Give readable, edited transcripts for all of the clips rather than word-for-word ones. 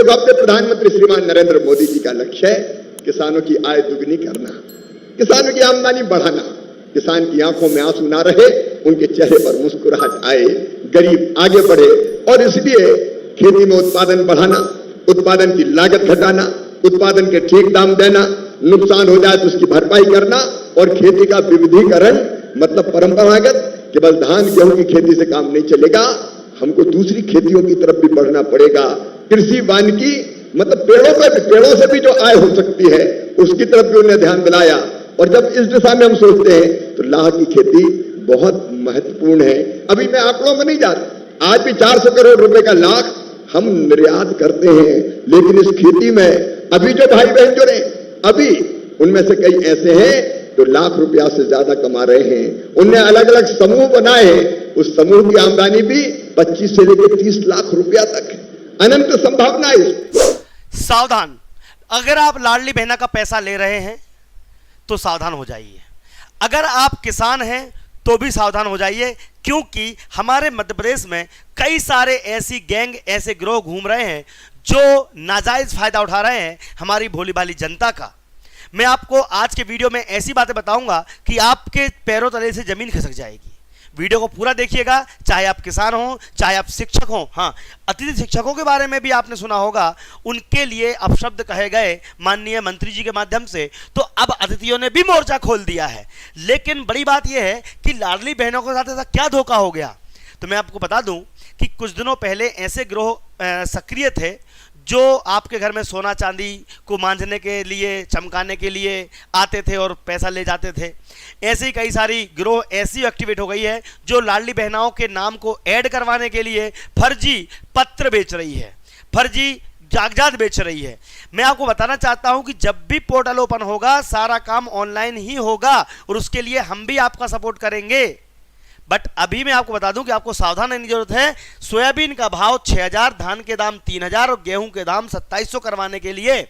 देखो, अपने प्रधानमंत्री श्रीमान नरेंद्र मोदी जी का लक्ष्य है किसानों की आय दुगनी करना, किसानों की आमदनी बढ़ाना, किसान की आंखों में आंसू ना रहे, उनके चेहरे पर मुस्कुराहट आए, गरीब आगे बढ़े। और इसलिए खेती में उत्पादन बढ़ाना, उत्पादन की लागत घटाना, उत्पादन के ठीक दाम देना, नुकसान हो जाए तो उसकी भरपाई करना, और खेती का विविधीकरण, मतलब परंपरागत केवल धान गेहूं की खेती से काम नहीं चलेगा, हमको दूसरी खेतियों की तरफ भी बढ़ना पड़ेगा। कृषि वानिकी, मतलब पेड़ों से भी जो आय हो सकती है उसकी तरफ भी उन्हें ध्यान दिलाया। और जब इस दिशा में हम सोचते हैं तो लाख की खेती बहुत महत्वपूर्ण है। अभी मैं आंकड़ों में नहीं जा रहा, आज भी 400 करोड़ रुपए का लाख हम निर्यात करते हैं, लेकिन इस खेती में अभी जो भाई बहन जुड़े, अभी उनमें से कई ऐसे हैं जो लाख रुपया से ज्यादा कमा रहे हैं। उनने अलग अलग समूह बनाए हैं, उस समूह की आमदनी भी 25 से लेकर 30 लाख रुपया तक है। अनंत संभावना है। सावधान, अगर आप लाडली बहना का पैसा ले रहे हैं तो सावधान हो जाइए। अगर आप किसान हैं तो भी सावधान हो जाइए, क्योंकि हमारे मध्य प्रदेश में कई सारे ऐसी गैंग, ऐसे गिरोह घूम रहे हैं जो नाजायज फायदा उठा रहे हैं हमारी भोली भाली जनता का। मैं आपको आज के वीडियो में ऐसी बातें बताऊंगा कि आपके पैरों तले से जमीन खिसक जाएगी। वीडियो को पूरा देखिएगा, चाहे आप किसान हो, चाहे आप शिक्षक हो। हाँ, अतिथि शिक्षकों के बारे में भी आपने सुना होगा, उनके लिए अपशब्द कहे गए माननीय मंत्री जी के माध्यम से, तो अब अतिथियों ने भी मोर्चा खोल दिया है। लेकिन बड़ी बात यह है कि लाडली बहनों के साथ ऐसा क्या धोखा हो गया। तो मैं आपको बता दूं कि कुछ दिनों पहले ऐसे गिरोह सक्रिय थे जो आपके घर में सोना चांदी को मांझने के लिए, चमकाने के लिए आते थे और पैसा ले जाते थे। ऐसे ही कई सारी गिरोह ऐसी एक्टिवेट हो गई है जो लाडली बहनाओं के नाम को ऐड करवाने के लिए फर्जी पत्र बेच रही है, फर्जी कागजात बेच रही है। मैं आपको बताना चाहता हूं कि जब भी पोर्टल ओपन होगा सारा काम ऑनलाइन ही होगा और उसके लिए हम भी आपका सपोर्ट करेंगे। बट अभी मैं आपको बता दूं कि आपको सावधान रहने की जरूरत है। सोयाबीन का भाव 6000, धान के दाम 3000 और गेहूं के दाम 2700 करवाने के लिए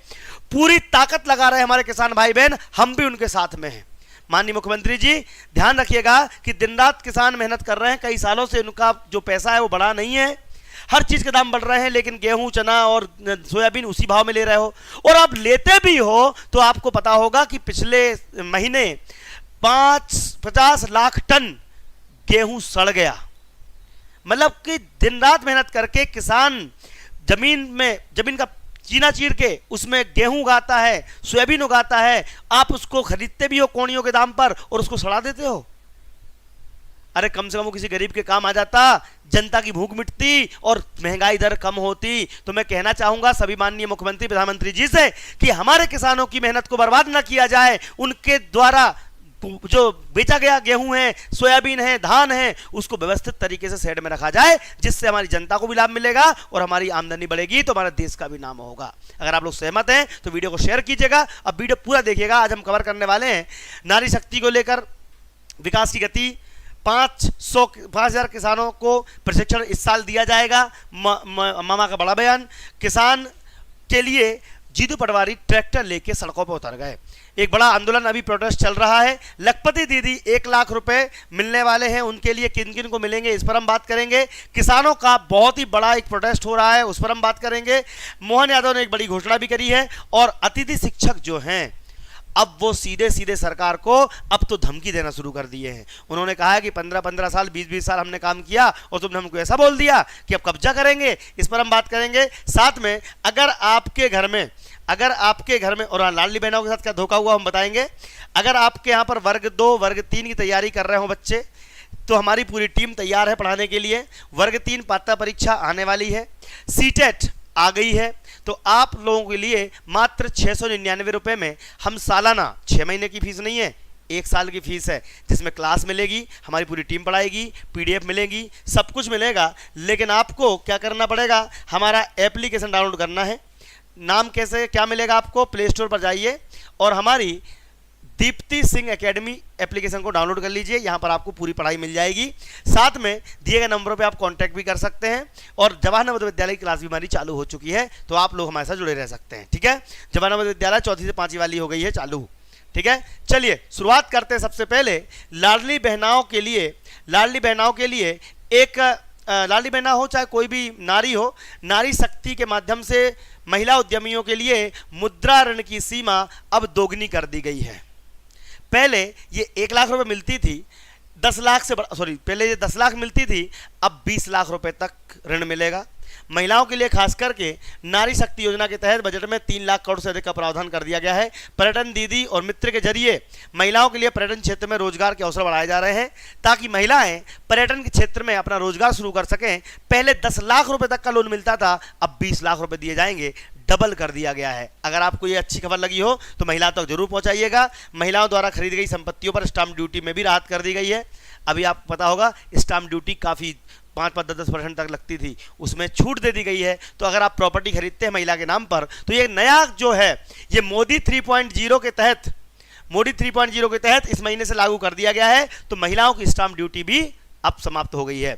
पूरी ताकत लगा रहे हमारे किसान भाई बहन, हम भी उनके साथ में हैं। माननीय मुख्यमंत्री जी, ध्यान रखिएगा कि दिन रात किसान मेहनत कर रहे हैं, कई सालों से उनका जो पैसा है वो बढ़ा नहीं है। हर चीज के दाम बढ़ रहे हैं, लेकिन गेहूं, चना और सोयाबीन उसी भाव में ले रहे हो। और आप लेते भी हो तो आपको पता होगा कि पिछले महीने 50 लाख टन गेहूं सड़ गया। मतलब कि दिन रात मेहनत करके किसान जमीन का चीना चीर के उसमें गेहूं उगाता है, सोयाबीन उगाता है, आप उसको खरीदते भी हो कोड़ियों के दाम पर और उसको सड़ा देते हो। अरे कम से कम वो किसी गरीब के काम आ जाता, जनता की भूख मिटती और महंगाई दर कम होती। तो मैं कहना चाहूंगा सभी माननीय मुख्यमंत्री, प्रधानमंत्री जी से कि हमारे किसानों की मेहनत को बर्बाद ना किया जाए। उनके द्वारा जो बेचा गया गेहूं है, सोयाबीन है, धान है, उसको व्यवस्थित तरीके से शेड में रखा जाए, जिससे हमारी जनता को भी लाभ मिलेगा और हमारी आमदनी बढ़ेगी, तो हमारे देश का भी नाम होगा। अगर आप लोग सहमत हैं तो वीडियो को शेयर कीजिएगा। अब वीडियो पूरा देखिएगा। आज हम कवर करने वाले हैं नारी शक्ति को लेकर विकास की गति। 5000 किसानों को प्रशिक्षण इस साल दिया जाएगा। मामा का बड़ा बयान। किसान के लिए जीतू पटवारी ट्रैक्टर लेके सड़कों पर उतर गए। एक बड़ा आंदोलन, अभी प्रोटेस्ट चल रहा है। लखपति दीदी 1 लाख रुपए मिलने वाले हैं, उनके लिए किन किन को मिलेंगे इस पर हम बात करेंगे। किसानों का बहुत ही बड़ा एक प्रोटेस्ट हो रहा है, उस पर हम बात करेंगे। मोहन यादव ने एक बड़ी घोषणा भी करी है। और अतिथि शिक्षक जो हैं, अब वो सीधे सीधे सरकार को अब तो धमकी देना शुरू कर दिए हैं। उन्होंने कहा है कि 15-15 साल, 20-20 साल हमने काम किया और तुमने हमको ऐसा बोल दिया कि अब कब्जा करेंगे। इस पर हम बात करेंगे। साथ में अगर आपके घर में और लाडली बहनों के साथ क्या धोखा हुआ हम बताएंगे। अगर आपके यहाँ पर वर्ग 2, वर्ग 3 की तैयारी कर रहे हो बच्चे, तो हमारी पूरी टीम तैयार है पढ़ाने के लिए। वर्ग 3 पात्रता परीक्षा आने वाली है, सीटेट आ गई है, तो आप लोगों के लिए मात्र 699 रुपये में हम सालाना, 6 महीने की फीस नहीं है, 1 साल की फीस है, जिसमें क्लास मिलेगी, हमारी पूरी टीम पढ़ाएगी, PDF मिलेगी, सब कुछ मिलेगा। लेकिन आपको क्या करना पड़ेगा, हमारा एप्लीकेशन डाउनलोड करना है। नाम कैसे, क्या मिलेगा आपको, प्ले स्टोर पर जाइए और हमारी दीप्ति सिंह एकेडमी एप्लीकेशन को डाउनलोड कर लीजिए। यहाँ पर आपको पूरी पढ़ाई मिल जाएगी। साथ में दिए गए नंबरों पे आप कांटेक्ट भी कर सकते हैं। और जवाहर नवोदय विद्यालय की क्लास भी हमारी चालू हो चुकी है, तो आप लोग हमारे साथ जुड़े रह सकते हैं। ठीक है, जवाहर नवोदय विद्यालय 4वीं से 5वीं वाली हो गई है चालू। ठीक है, चलिए शुरुआत करते हैं। सबसे पहले लाडली बहनाओं के लिए एक लाडली बहना हो चाहे कोई भी नारी हो, नारी शक्ति के माध्यम से महिला उद्यमियों के लिए मुद्रा ऋण की सीमा अब दोगुनी कर दी गई है। पहले ये 1 लाख रुपए मिलती थी, 10 लाख से पहले ये 10 लाख मिलती थी, अब 20 लाख रुपए तक ऋण मिलेगा। महिलाओं के लिए खास करके नारी शक्ति योजना के तहत बजट में 3 लाख करोड़ से अधिक का प्रावधान कर दिया गया है। पर्यटन दीदी और मित्र के जरिए महिलाओं के लिए पर्यटन क्षेत्र में रोजगार के अवसर बढ़ाए जा रहे हैं ताकि महिलाएं पर्यटन के क्षेत्र में अपना रोजगार शुरू कर सकें। पहले 10 लाख रुपए तक का लोन मिलता था, अब 20 लाख रुपए दिए जाएंगे, डबल कर दिया गया है। अगर आपको ये अच्छी खबर लगी हो तो महिलाओं तक जरूर पहुंचाइएगा। महिलाओं द्वारा खरीदी गई संपत्तियों पर स्टाम्प ड्यूटी में भी राहत कर दी गई है। अभी आपको पता होगा स्टाम्प ड्यूटी काफ़ी 5-10% तक लगती थी, उसमें छूट दे दी गई है। तो अगर आप प्रॉपर्टी खरीदते हैं महिला के नाम पर तो ये नया जो है ये मोदी 3.0 के तहत इस महीने से लागू कर दिया गया है। तो महिलाओं की स्टाम्प ड्यूटी भी अब समाप्त हो गई है।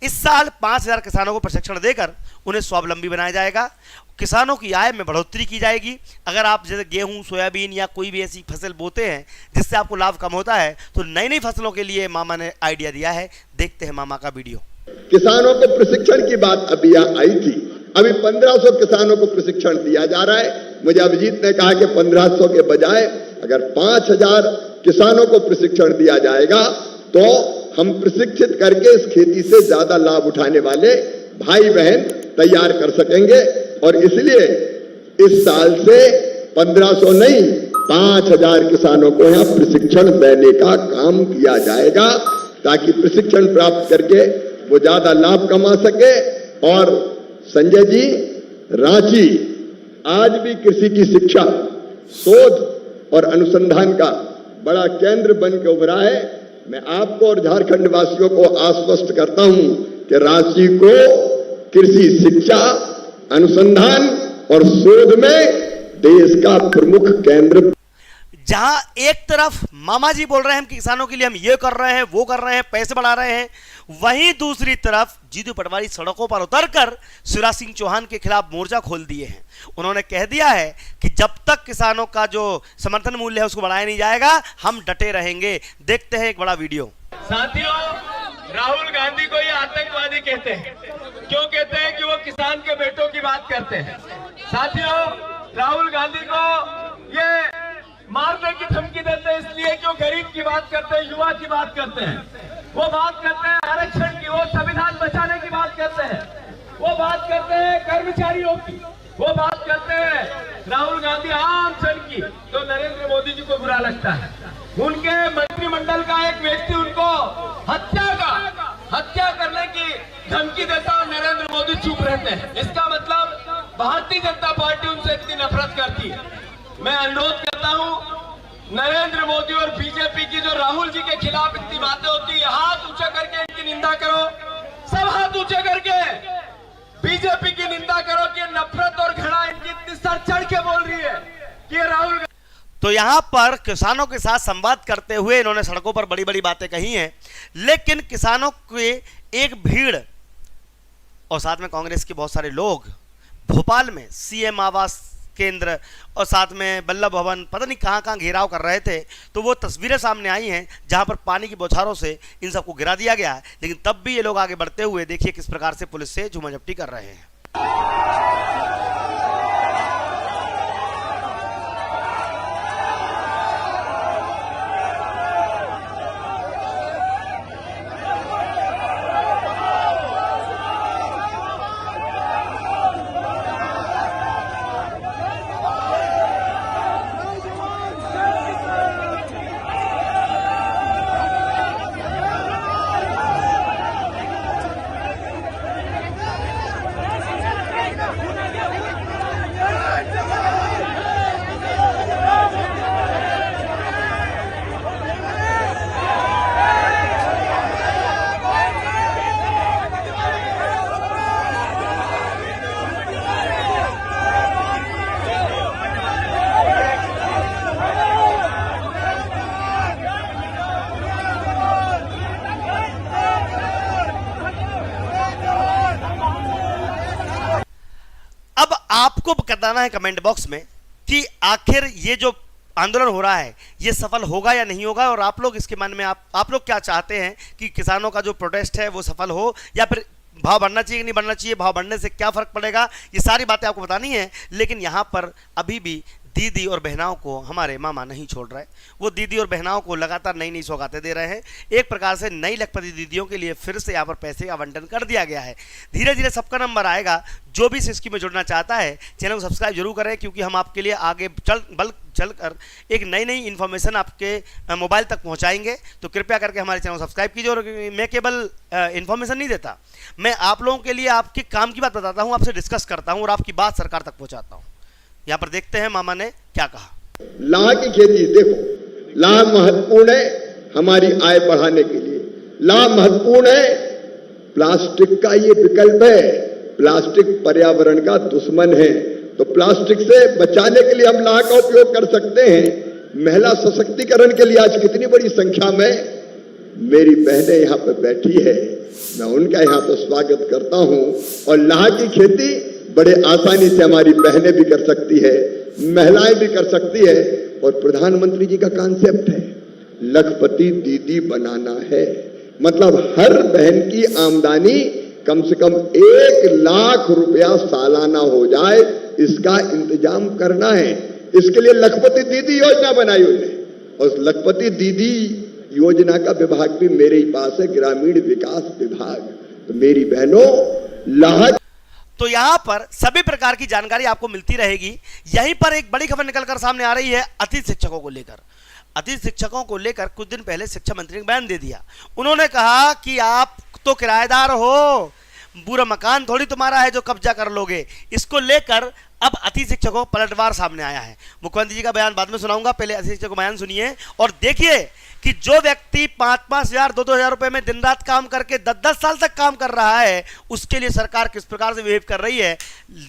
इस साल 5000 किसानों को प्रशिक्षण देकर उन्हें स्वावलंबी बनाया जाएगा। किसानों की आय में बढ़ोतरी की जाएगी। अगर आप जैसे गेहूं, सोयाबीन या कोई भी ऐसी फसल बोते हैं जिससे आपको लाभ कम होता है तो नई नई फसलों के लिए मामा ने आइडिया दिया है। देखते हैं मामा का वीडियो। किसानों को प्रशिक्षण की बात अभी यहाँ आई थी। अभी 1500 किसानों को प्रशिक्षण दिया जा रहा है। मुझे अभिजीत ने कहा कि 1500 के बजाय अगर 5000 किसानों को प्रशिक्षण दिया जाएगा तो हम प्रशिक्षित करके इस खेती से ज्यादा लाभ उठाने वाले भाई बहन तैयार कर सकेंगे। और इसलिए इस साल से 1500 नहीं 5000 किसानों को यहाँ प्रशिक्षण देने का काम किया जाएगा ताकि प्रशिक्षण प्राप्त करके वो ज्यादा लाभ कमा सके। और संजय जी, रांची आज भी कृषि की शिक्षा, शोध और अनुसंधान का बड़ा केंद्र बन के उभरा है। मैं आपको और झारखंड वासियों को आश्वस्त करता हूं कि रांची को कृषि शिक्षा, अनुसंधान और शोध में देश का प्रमुख केंद्र। जहां एक तरफ मामा जी बोल रहे हैं कि किसानों के लिए हम ये कर रहे हैं, वो कर रहे हैं, पैसे बढ़ा रहे हैं, वहीं दूसरी तरफ जीतू पटवारी सड़कों पर उतरकर शिवराज सिंह चौहान के खिलाफ मोर्चा खोल दिए हैं। उन्होंने कह दिया है कि जब तक किसानों का जो समर्थन मूल्य है उसको बढ़ाया नहीं जाएगा हम डटे रहेंगे। देखते हैं एक बड़ा वीडियो। साथियों, राहुल गांधी को ये आतंकवादी कहते हैं। क्यों कहते हैं? कि वो किसान के बेटों की बात करते हैं। साथियों, राहुल गांधी को ये मारने की धमकी देते हैं इसलिए क्यों गरीब की बात करते हैं, युवा की बात करते हैं, वो बात करते हैं आरक्षण की, वो संविधान बचाने की बात करते हैं, वो बात करते हैं कर्मचारियों की, वो बात करते हैं राहुल गांधी आम जन की। तो नरेंद्र मोदी जी को बुरा लगता है। उनके मंत्रिमंडल का एक व्यक्ति उनको हत्या करने की धमकी देता और नरेंद्र मोदी चुप रहते हैं। इसका मतलब भारतीय जनता पार्टी उनसे इतनी नफरत करती है। मैं अनुरोध करता हूं नरेंद्र मोदी और बीजेपी की जो राहुल जी के खिलाफ इतनी बातें होती है, हाथ ऊंचा करके इनकी निंदा करो। सब हाथ ऊंचे करके बीजेपी की निंदा करो कि नफरत और घृणा इनकी इतनी सर चढ़ के बोल रही है कि राहुल। तो यहां पर किसानों के साथ संवाद करते हुए इन्होंने सड़कों पर बड़ी बड़ी बातें कही हैं, लेकिन किसानों के एक भीड़ और साथ में कांग्रेस के बहुत सारे लोग भोपाल में सीएम आवास केंद्र और साथ में वल्लभ भवन पता नहीं कहां कहां घेराव कर रहे थे। तो वो तस्वीरें सामने आई हैं जहां पर पानी की बौछारों से इन सबको गिरा दिया गया है, लेकिन तब भी ये लोग आगे बढ़ते हुए देखिए किस प्रकार से पुलिस से झूमाझपटी कर रहे हैं। आपको बताना है कमेंट बॉक्स में कि आखिर ये जो आंदोलन हो रहा है ये सफल होगा या नहीं होगा, और आप लोग इसके मन में आप लोग क्या चाहते हैं कि किसानों का जो प्रोटेस्ट है वो सफल हो या फिर भाव बढ़ना चाहिए कि नहीं बढ़ना चाहिए, भाव बढ़ने से क्या फ़र्क पड़ेगा, ये सारी बातें आपको बतानी है। लेकिन यहाँ पर अभी भी दीदी और बहनाओं को हमारे मामा नहीं छोड़ रहे। वो दीदी और बहनाओं को लगातार नई नई सौगातें दे रहे हैं। एक प्रकार से नई लखपति दीदियों के लिए फिर से यहाँ पर पैसे का आवंटन कर दिया गया है। धीरे धीरे सबका नंबर आएगा। जो भी इस स्कीम में जुड़ना चाहता है चैनल को सब्सक्राइब जरूर करें, क्योंकि हम आपके लिए आगे चलकर एक नई नई इन्फॉर्मेशन आपके मोबाइल तक पहुंचाएंगे। तो कृपया करके हमारे चैनल को सब्सक्राइब कीजिए। और मैं केवल इन्फॉर्मेशन नहीं देता, मैं आप लोगों के लिए आपके काम की बात बताता हूं, आपसे डिस्कस करता हूं और आपकी बात सरकार तक पहुंचाता हूं। यहाँ पर देखते हैं मामा ने क्या कहा। लाह की खेती देखो, लाह महत्वपूर्ण है हमारी आय बढ़ाने के लिए। लाह महत्वपूर्ण है, प्लास्टिक का ये विकल्प है। प्लास्टिक पर्यावरण का दुश्मन है, तो प्लास्टिक से बचाने के लिए हम लाह का उपयोग कर सकते हैं। महिला सशक्तिकरण के लिए आज कितनी बड़ी संख्या में मेरी बहनें यहाँ पे बैठी है, मैं उनका यहाँ पे स्वागत करता हूं। और लाह की खेती बड़े आसानी से हमारी बहनें भी कर सकती है, महिलाएं भी कर सकती है। और प्रधानमंत्री जी का कॉन्सेप्ट है लखपति दीदी बनाना है, मतलब हर बहन की आमदनी कम से कम 1 लाख रुपया सालाना हो जाए, इसका इंतजाम करना है। इसके लिए लखपति दीदी योजना बनाई उन्होंने, और उस लखपति दीदी योजना का विभाग भी मेरे ही पास है, ग्रामीण विकास विभाग। तो मेरी बहनों, लाह तो यहाँ पर सभी प्रकार की जानकारी आपको मिलती रहेगी। यहीं पर एक बड़ी खबर निकलकर सामने आ रही है अतिथि शिक्षकों को लेकर। अतिथि शिक्षकों को लेकर कुछ दिन पहले शिक्षा मंत्री ने बयान दे दिया। उन्होंने कहा कि आप तो किराएदार हो, पूरा मकान थोड़ी तुम्हारा है जो कब्जा कर लोगे। इसको लेकर अब अतिथि शिक्षकों पलटवार सामने आया है। मुख्यमंत्री जी का बयान बाद में सुनाऊंगा, पहले अतिथि शिक्षकों का बयान सुनिए और देखिए कि जो व्यक्ति 5-5 हजार 2-2 हजार रुपए में दिन रात काम करके 10-10 साल तक काम कर रहा है, उसके लिए सरकार किस प्रकार से बिहेव कर रही है।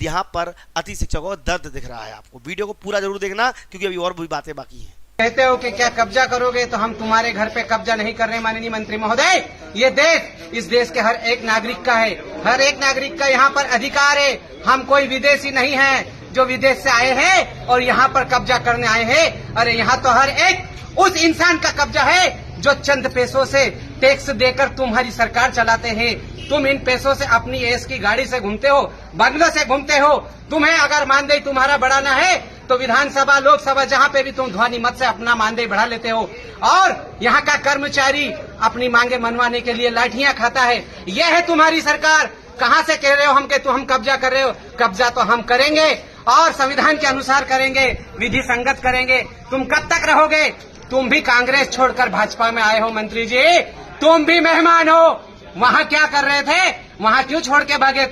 यहाँ पर अतिथि शिक्षकों को दर्द दिख रहा है। आपको वीडियो को पूरा जरूर देखना, क्योंकि अभी और भी बातें बाकी हैं। कहते हो कि क्या कब्जा करोगे, तो हम तुम्हारे घर पे कब्जा नहीं कर रहे माननीय मंत्री महोदय। ये देश इस देश के हर एक नागरिक का है, हर एक नागरिक का यहाँ पर अधिकार है। हम कोई विदेशी नहीं हैं जो विदेश से आए हैं और यहाँ पर कब्जा करने आए हैं। अरे यहाँ तो हर एक उस इंसान का कब्जा है जो चंद पैसों से टैक्स देकर तुम्हारी सरकार चलाते हैं। तुम इन पैसों से अपनी एस की गाड़ी से घूमते हो, बंगलों से घूमते हो। तुम्हें अगर मानदेय तुम्हारा बढ़ाना है तो विधानसभा लोकसभा जहाँ पे भी तुम ध्वनि मत से अपना मानदेय बढ़ा लेते हो, और यहाँ का कर्मचारी अपनी मांगे मनवाने के लिए लाठियां खाता है। यह है तुम्हारी सरकार। कहाँ से कह रहे हो हम कि तुम कब्जा कर रहे हो? कब्जा तो हम करेंगे और संविधान के अनुसार करेंगे, विधि संगत करेंगे। तुम कब तक रहोगे? तुम भी कांग्रेस छोड़कर भाजपा में आए हो मंत्री जी, तुम भी मेहमान हो। वहाँ क्या कर रहे थे? वहाँ क्यों छोड़ के भागे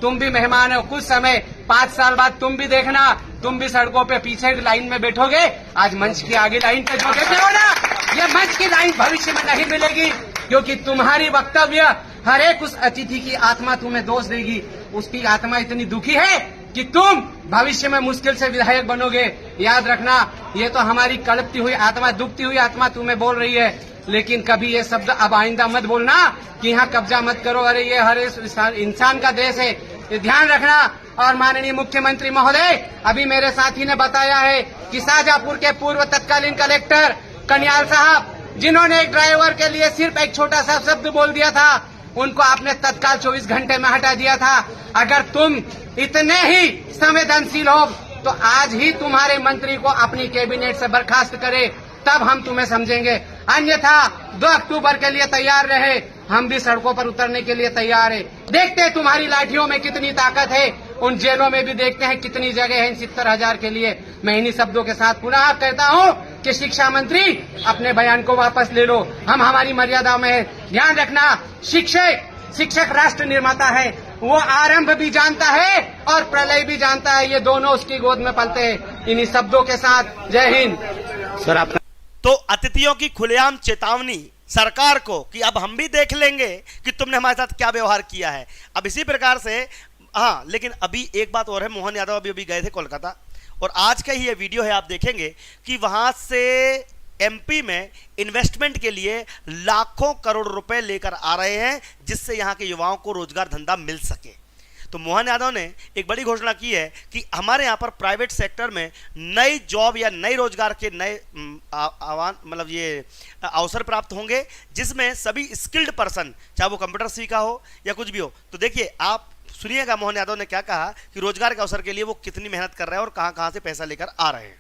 तुम भी मेहमान हो। कुछ समय 5 साल बाद तुम भी देखना, तुम भी सड़कों पे पीछे लाइन में बैठोगे। आज मंच की आगे लाइन पे जो बैठे हो ना, ये मंच की लाइन भविष्य में नहीं मिलेगी, क्योंकि तुम्हारी वक्तव्य हर एक उस अतिथि की आत्मा तुम्हें दोष देगी। उसकी आत्मा इतनी दुखी है कि तुम भविष्य में मुश्किल से विधायक बनोगे। याद रखना, ये तो हमारी कड़पती हुई आत्मा, दुखती हुई आत्मा तुम्हें बोल रही है। लेकिन कभी ये शब्द अब आइंदा मत बोलना कि यहाँ कब्जा मत करो। अरे ये हर इंसान का देश है, ये ध्यान रखना। और माननीय मुख्यमंत्री महोदय, अभी मेरे साथी ने बताया है कि शाहजहांपुर के पूर्व तत्कालीन कलेक्टर कन्याल साहब, जिन्होंने एक ड्राइवर के लिए सिर्फ एक छोटा सा शब्द बोल दिया था, उनको आपने तत्काल 24 घंटे में हटा दिया था। अगर तुम इतने ही संवेदनशील हो तो आज ही तुम्हारे मंत्री को अपनी कैबिनेट से बर्खास्त करे, तब हम तुम्हें समझेंगे। अन्यथा 2 अक्टूबर के लिए तैयार रहे, हम भी सड़कों पर उतरने के लिए तैयार है। देखते हैं तुम्हारी लाठियों में कितनी ताकत है, उन जेलों में भी देखते हैं कितनी जगह है इन 70,000 के लिए। मैं इन्हीं शब्दों के साथ पुनः कहता हूं कि शिक्षा मंत्री अपने बयान को वापस ले लो, हम हमारी मर्यादा में है। ध्यान रखना, शिक्षक राष्ट्र निर्माता है, वो आरंभ भी जानता है और प्रलय भी जानता है, ये दोनों उसकी गोद में पलते हैं। इन्हीं शब्दों के साथ जय हिंद। सर आप तो अतिथियों की खुलेआम चेतावनी सरकार को कि अब हम भी देख लेंगे कि तुमने हमारे साथ क्या व्यवहार किया है। अब इसी प्रकार से हाँ, लेकिन अभी एक बात और है, मोहन यादव अभी गए थे कोलकाता और आज का ही ये वीडियो है, आप देखेंगे कि वहां से एमपी में इन्वेस्टमेंट के लिए लाखों करोड़ रुपए लेकर आ रहे हैं, जिससे यहां के युवाओं को रोजगार धंधा मिल सके। तो मोहन यादव ने एक बड़ी घोषणा की है कि हमारे यहाँ पर प्राइवेट सेक्टर में नई जॉब या नई रोजगार के नए आह्वान मतलब ये अवसर प्राप्त होंगे, जिसमें सभी स्किल्ड पर्सन, चाहे वो कंप्यूटर सीखा हो या कुछ भी हो। तो देखिए, आप सुनिएगा मोहन यादव ने क्या कहा कि रोजगार के अवसर के लिए वो कितनी मेहनत कर रहे हैं और कहां कहां से पैसा लेकर आ रहे हैं।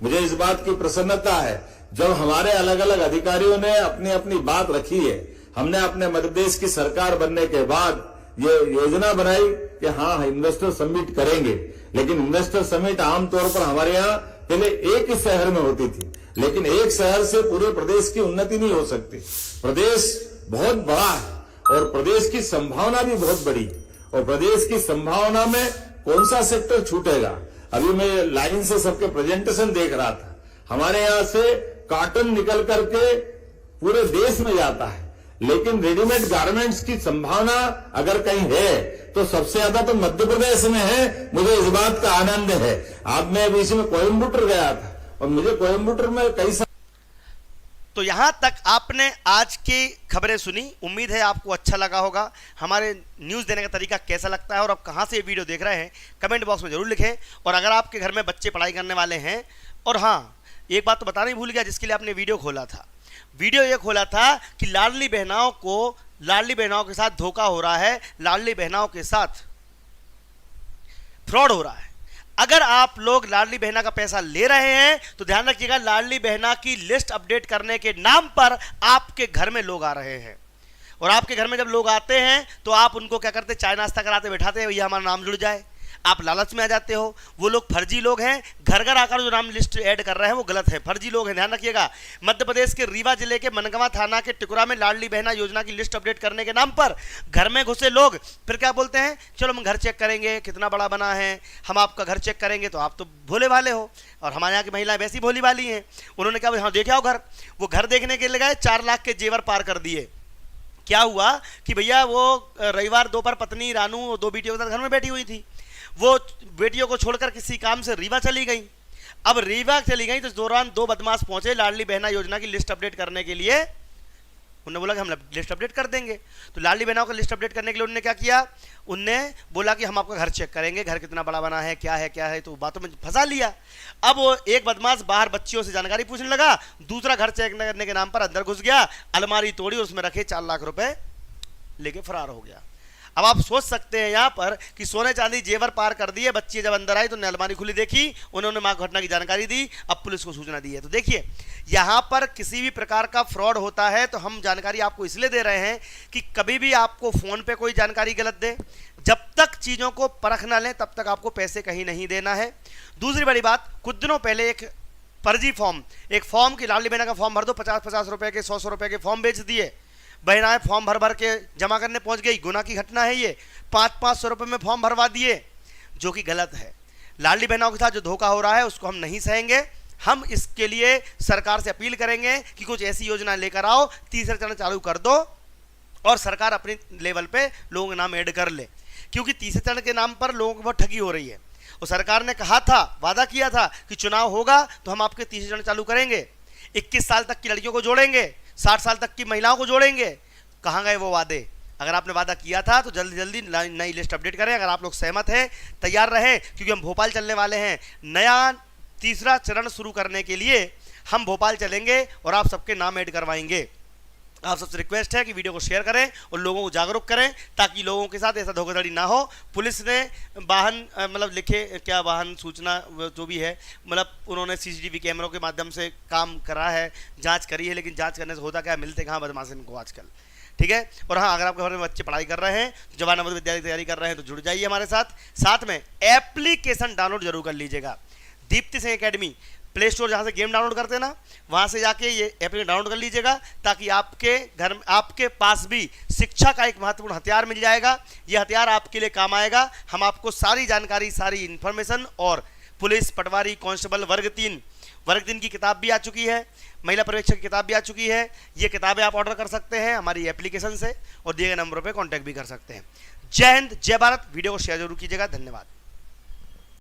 मुझे इस बात की प्रसन्नता है जब हमारे अलग अलग अधिकारियों ने अपनी अपनी बात रखी है। हमने अपने मध्य प्रदेश की सरकार बनने के बाद ये योजना बनाई कि हाँ, इन्वेस्टर समिट करेंगे, लेकिन इन्वेस्टर समिट आमतौर पर हमारे यहाँ पहले एक ही शहर में होती थी, लेकिन एक शहर से पूरे प्रदेश की उन्नति नहीं हो सकती। प्रदेश बहुत बड़ा है और प्रदेश की संभावना भी बहुत बड़ी है, और प्रदेश की संभावना में कौन सा सेक्टर छूटेगा। अभी मैं लाइन से सबके प्रेजेंटेशन देख रहा था, हमारे यहां से कॉटन निकल करके पूरे देश में जाता है, लेकिन रेडीमेड गारमेंट्स की संभावना अगर कहीं है तो सबसे ज्यादा तो मध्य प्रदेश में है। मुझे इस बात का आनंद है। आप मैं बीच में कोयम्बटूर गया था और मुझे कोयम्बटूर में कई तो यहां तक आपने आज की खबरें सुनी। उम्मीद है आपको अच्छा लगा होगा। हमारे न्यूज़ देने का तरीका कैसा लगता है और आप कहां से ये वीडियो देख रहे हैं कमेंट बॉक्स में जरूर लिखें। और अगर आपके घर में बच्चे पढ़ाई करने वाले हैं, और हाँ, एक बात तो बताना ही भूल गया जिसके लिए आपने वीडियो खोला था। वीडियो ये खोला था कि लाडली बहनाओं के साथ धोखा हो रहा है, लाडली बहनाओं के साथ फ्रॉड हो रहा है। अगर आप लोग लाडली बहना का पैसा ले रहे हैं तो ध्यान रखिएगा, लाडली बहना की लिस्ट अपडेट करने के नाम पर आपके घर में लोग आ रहे हैं। और आपके घर में जब लोग आते हैं तो आप उनको क्या करते, चाय नाश्ता कराते बैठाते हैं, भैया हमारा नाम जुड़ जाए। आप लालच में आ जाते हो। वो लोग फर्जी लोग हैं, घर घर आकर जो नाम लिस्ट ऐड कर रहे हैं वो गलत है, फर्जी लोग हैं, ध्यान रखिएगा। मध्य प्रदेश के रीवा जिले के मनगवा थाना के टिकुरा में लाडली बहना योजना की लिस्ट अपडेट करने के नाम पर घर में घुसे लोग फिर क्या बोलते हैं, चलो हम घर चेक करेंगे कितना बड़ा बना है, हम आपका घर चेक करेंगे। तो आप तो भोले वाले हो, और हमारे यहाँ की महिलाएं वैसी भोली वाली हैं। उन्होंने क्या, हाँ देखे आओ घर। वो घर देखने के लिए गए, 4 लाख के जेवर पार कर दिए। क्या हुआ कि भैया वो रविवार दोपहर पत्नी रानू 2 बेटियों के साथ घर में बैठी हुई थी। वो बेटियों को छोड़कर किसी काम से रीवा चली गई। अब रीवा चली गई तो इस दौरान 2 बदमाश पहुंचे लाडली बहना योजना की लिस्ट अपडेट करने के लिए। उन्होंने बोला कि हम लिस्ट अपडेट कर देंगे। तो लाडली बहनाओं को लिस्ट अपडेट करने के लिए उन्होंने क्या किया, उनने बोला कि हम आपका घर चेक करेंगे, घर कितना बड़ा बना है, क्या है, तो बातों में फंसा लिया। अब वो एक बदमाश बाहर बच्चियों से जानकारी पूछने लगा, दूसरा घर चेक करने के नाम पर अंदर घुस गया, अलमारी तोड़ी और उसमें रखे 4 लाख रुपए लेके फरार हो गया। अब आप सोच सकते हैं यहाँ पर कि सोने चांदी जेवर पार कर दिए। बच्ची जब अंदर आई तो अलमारी खुली देखी, उन्होंने मां घटना की जानकारी दी, अब पुलिस को सूचना दी है। तो देखिए, यहाँ पर किसी भी प्रकार का फ्रॉड होता है तो हम जानकारी आपको इसलिए दे रहे हैं कि कभी भी आपको फोन पे कोई जानकारी गलत दे, जब तक चीज़ों को परख ना लें तब तक आपको पैसे कहीं नहीं देना है। दूसरी बड़ी बात, कुछ दिनों पहले एक फर्जी फॉर्म, एक फॉर्म की लाडली बहना का फॉर्म भर दो, 50-50 रुपए के 100-100 रुपए के फॉर्म बेच दिए। बहनाएं फॉर्म भर के जमा करने पहुंच गई। गुना की घटना है ये। 500-500 रुपए में फॉर्म भरवा दिए, जो कि गलत है। लाडली बहनाओं के साथ जो धोखा हो रहा है उसको हम नहीं सहेंगे। हम इसके लिए सरकार से अपील करेंगे कि कुछ ऐसी योजना लेकर आओ, तीसरा चरण चालू कर दो और सरकार अपने लेवल पे लोगों के नाम ऐड कर ले, क्योंकि तीसरे चरण के नाम पर लोगों को बहुत ठगी हो रही है। और सरकार ने कहा था, वादा किया था कि चुनाव होगा तो हम आपके तीसरे चरण चालू करेंगे, 21 साल तक की लड़कियों को जोड़ेंगे, 60 साल तक की महिलाओं को जोड़ेंगे। कहाँ गए वो वादे? अगर आपने वादा किया था तो जल्दी जल्दी नई लिस्ट अपडेट करें। अगर आप लोग सहमत हैं, तैयार रहें, क्योंकि हम भोपाल चलने वाले हैं। नया तीसरा चरण शुरू करने के लिए हम भोपाल चलेंगे और आप सबके नाम ऐड करवाएंगे। आप सबसे रिक्वेस्ट है कि वीडियो को शेयर करें और लोगों को जागरूक करें, ताकि लोगों के साथ ऐसा धोखाधड़ी ना हो। पुलिस ने वाहन मतलब लिखे क्या वाहन सूचना जो भी है, मतलब उन्होंने CCTV कैमरों के माध्यम से काम करा है, जांच करी है, लेकिन जांच करने से होता क्या, मिलते कहाँ बदमाश इनको आजकल। ठीक है। और हाँ, अगर आपके घर में बच्चे पढ़ाई कर रहे हैं, जवान नवोदय विद्यालय की तैयारी कर रहे हैं, तो जुड़ जाइए हमारे साथ में एप्लीकेशन डाउनलोड जरूर कर लीजिएगा। Deepti Singh academy play store, जहाँ से गेम डाउनलोड करते हैं ना, वहाँ से जाके ये एप्लीकेशन डाउनलोड कर लीजिएगा, ताकि आपके घर में, आपके पास भी शिक्षा का एक महत्वपूर्ण हथियार मिल जाएगा। ये हथियार आपके लिए काम आएगा। हम आपको सारी जानकारी, सारी इन्फॉर्मेशन, और पुलिस, पटवारी, कांस्टेबल वर्ग 3 की किताब भी आ चुकी है, महिला पर्यवेक्षक की किताब भी आ चुकी है। ये किताबें आप ऑर्डर कर सकते हैं हमारी एप्लीकेशन से और दिए गए नंबरों पर कॉन्टैक्ट भी कर सकते हैं। जय हिंद, जय भारत। वीडियो को शेयर जरूर कीजिएगा। धन्यवाद।